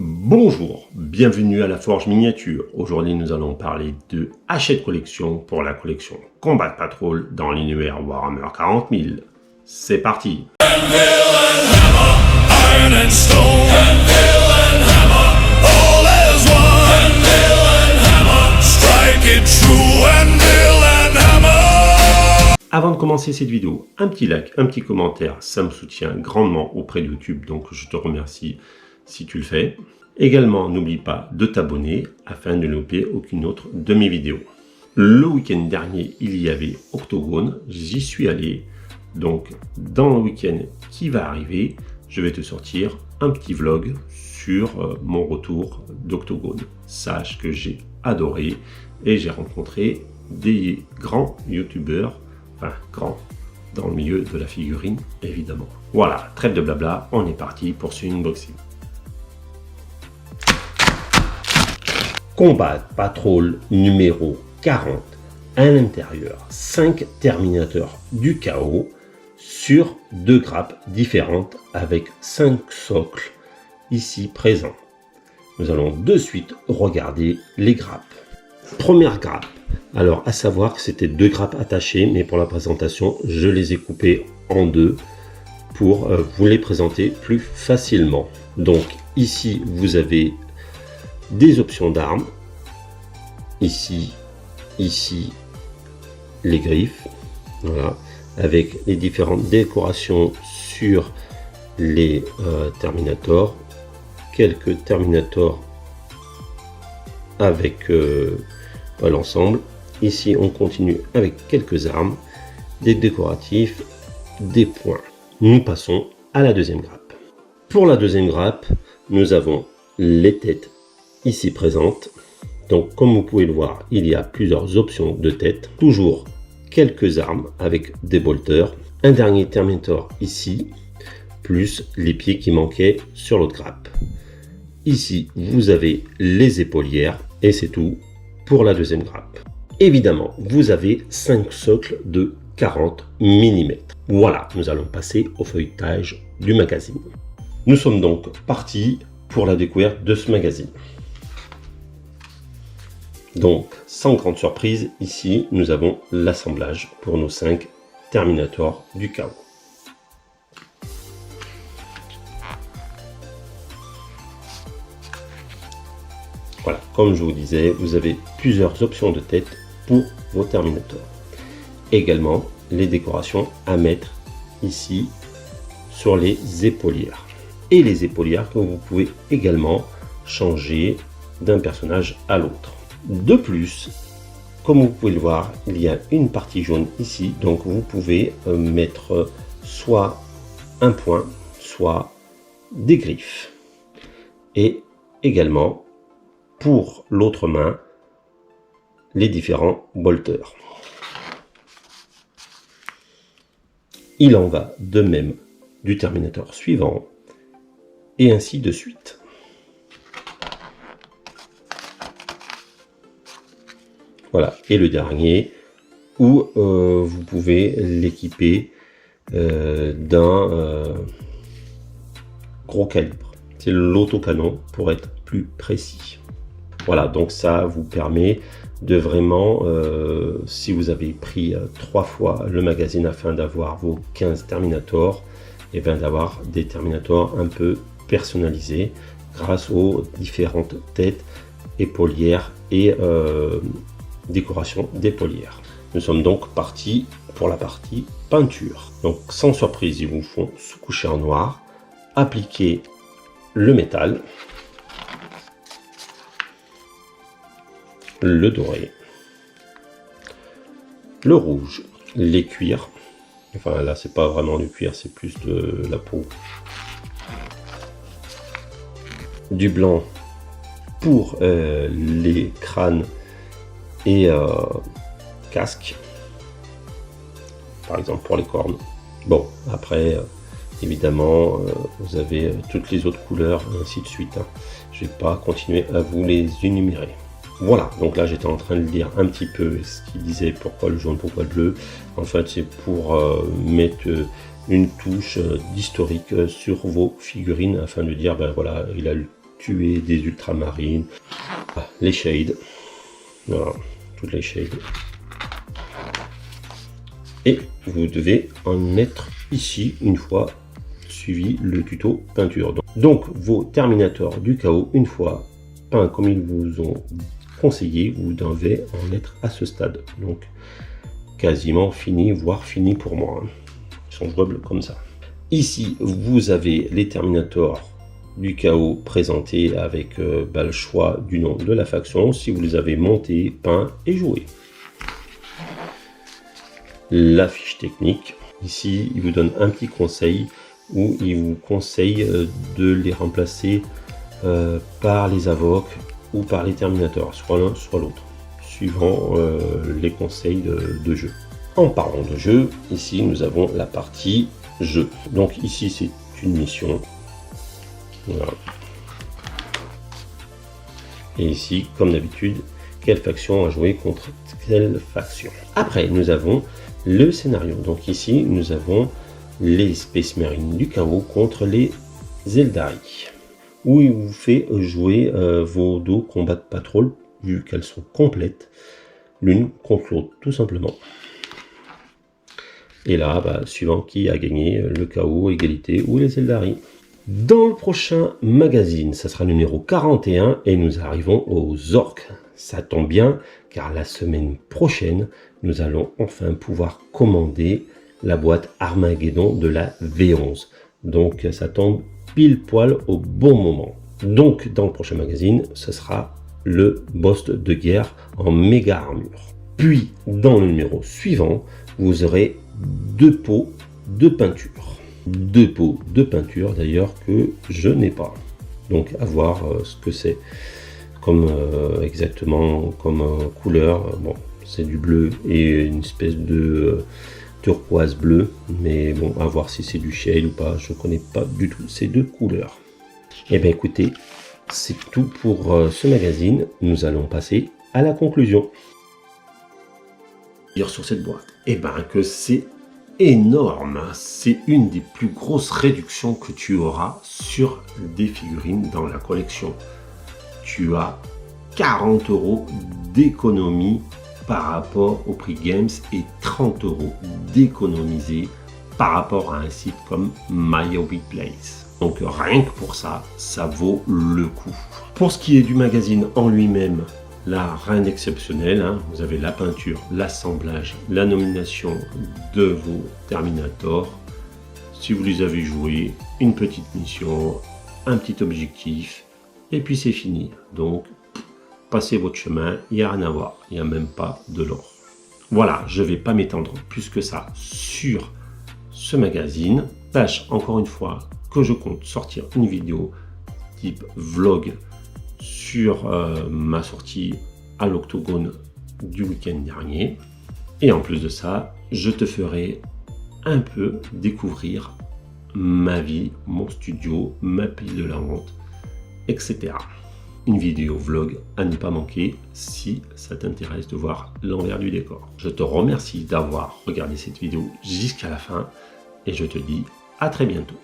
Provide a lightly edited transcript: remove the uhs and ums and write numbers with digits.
Bonjour, bienvenue à la Forge Miniature. Aujourd'hui nous allons parler de Hachette Collection pour la collection Combat Patrol dans l'univers Warhammer 40 000. C'est parti. Avant de commencer cette vidéo, un petit like, un petit commentaire, ça me soutient grandement auprès de YouTube, donc je te remercie si tu le fais. Également, n'oublie pas de t'abonner afin de ne louper aucune autre de mes vidéos. Le week-end dernier, il y avait Octogone, j'y suis allé. Donc, dans le week-end qui va arriver, je vais te sortir un petit vlog sur mon retour d'Octogone. Sache que j'ai adoré et j'ai rencontré des grands youtubeurs, enfin grands, dans le milieu de la figurine, évidemment. Voilà, trêve de blabla, on est parti pour ce unboxing. Combat Patrol numéro 40. À l'intérieur, 5 Terminateurs du chaos sur 2 grappes différentes avec 5 socles ici présents. Nous allons de suite regarder les grappes. Première grappe. Alors, à savoir que c'était 2 grappes attachées, mais pour la présentation, je les ai coupées en 2 pour vous les présenter plus facilement. Donc, ici, vous avez des options d'armes, ici, les griffes, voilà, avec les différentes décorations sur les Terminators, quelques Terminators avec l'ensemble. Ici, on continue avec quelques armes, des décoratifs, des points. Nous passons à la deuxième grappe. Pour la deuxième grappe, nous avons les têtes ici présentes. Donc, comme vous pouvez le voir, il y a plusieurs options de tête. Toujours quelques armes avec des bolters. Un dernier Terminator ici, plus les pieds qui manquaient sur l'autre grappe. Ici, vous avez les épaulières et c'est tout pour la deuxième grappe. Évidemment, vous avez 5 socles de 40 mm. Voilà, nous allons passer au feuilletage du magazine. Nous sommes donc partis pour la découverte de ce magazine. Donc, sans grande surprise, ici, nous avons l'assemblage pour nos 5 Terminators du chaos. Voilà, comme je vous disais, vous avez plusieurs options de tête pour vos Terminators. Également, les décorations à mettre ici sur les épaulières. Et les épaulières que vous pouvez également changer d'un personnage à l'autre. De plus, comme vous pouvez le voir, il y a une partie jaune ici, donc vous pouvez mettre soit un point, soit des griffes. Et également, pour l'autre main, les différents bolters. Il en va de même du Terminator suivant, et ainsi de suite. Voilà, et le dernier, où vous pouvez l'équiper d'un gros calibre. C'est l'autocanon pour être plus précis. Voilà, donc ça vous permet de vraiment, si vous avez pris 3 fois le magazine afin d'avoir vos 15 Terminators, et bien d'avoir des Terminators un peu personnalisés grâce aux différentes têtes, épaulières et décoration d'épaulières. Nous sommes donc partis pour la partie peinture. Donc sans surprise, ils vous font sous-coucher en noir, appliquer le métal, le doré, le rouge, les cuirs. Enfin là c'est pas vraiment du cuir, c'est plus de la peau. Du blanc pour les crânes et casque, par exemple pour les cornes. Bon, après évidemment vous avez toutes les autres couleurs et ainsi de suite, hein. Je vais pas continuer à vous les énumérer. Voilà, donc là j'étais en train de lire un petit peu ce qu'il disait, pourquoi le jaune, pourquoi le bleu. En fait c'est pour mettre une touche d'historique sur vos figurines afin de dire ben voilà, il a tuer des ultramarines, les shades, voilà, toutes les shades. Et vous devez en mettre ici une fois suivi le tuto peinture. Donc vos terminators du chaos, une fois peints comme ils vous ont conseillé, vous devez en être à ce stade. Donc quasiment fini, voire fini pour moi. Ils sont jouables comme ça. Ici, vous avez les terminators du chaos présentés avec le choix du nom de la faction, si vous les avez montés, peints et joués. La fiche technique. Ici, il vous donne un petit conseil où il vous conseille de les remplacer par les avocs ou par les terminators, soit l'un soit l'autre, suivant les conseils de jeu. En parlant de jeu, ici nous avons la partie jeu. Donc ici c'est une mission. Voilà. Et ici, comme d'habitude, quelle faction a joué contre quelle faction. Après, nous avons le scénario. Donc ici, nous avons les Space Marines du chaos contre les Eldari, où il vous fait jouer vos deux combats de patrol, vu qu'elles sont complètes, l'une contre l'autre, tout simplement. Et là, suivant qui a gagné le chaos, égalité ou les Eldari. Dans le prochain magazine, ça sera le numéro 41 et nous arrivons aux orques. Ça tombe bien car la semaine prochaine, nous allons enfin pouvoir commander la boîte Armageddon de la V11. Donc ça tombe pile poil au bon moment. Donc dans le prochain magazine, ce sera le boss de guerre en méga armure. Puis dans le numéro suivant, vous aurez 2 pots de peinture. 2 pots de peinture d'ailleurs que je n'ai pas. Donc à voir ce que c'est comme exactement comme couleur. Bon, c'est du bleu et une espèce de turquoise bleu, mais bon, à voir si c'est du shade ou pas. Je connais pas du tout ces deux couleurs. Et bien écoutez, c'est tout pour ce magazine. Nous allons passer à la conclusion. Dire sur cette boîte, et ben que c'est énorme. C'est une des plus grosses réductions que tu auras sur des figurines dans la collection. Tu as 40 € d'économie par rapport au prix Games et 30 € d'économiser par rapport à un site comme My Hobby Place. Donc rien que pour ça, ça vaut le coup. Pour ce qui est du magazine en lui-même, là, rien d'exceptionnel, hein. Vous avez la peinture, l'assemblage, la nomination de vos Terminators. Si vous les avez joués, une petite mission, un petit objectif, et puis c'est fini. Donc, passez votre chemin, il n'y a rien à voir, il n'y a même pas de l'or. Voilà, je ne vais pas m'étendre plus que ça sur ce magazine. Sache encore une fois que je compte sortir une vidéo type vlog sur ma sortie à l'Octogone du week-end dernier. Et en plus de ça, je te ferai un peu découvrir ma vie, mon studio, ma pile de la honte, etc. Une vidéo vlog à ne pas manquer si ça t'intéresse de voir l'envers du décor. Je te remercie d'avoir regardé cette vidéo jusqu'à la fin et je te dis à très bientôt.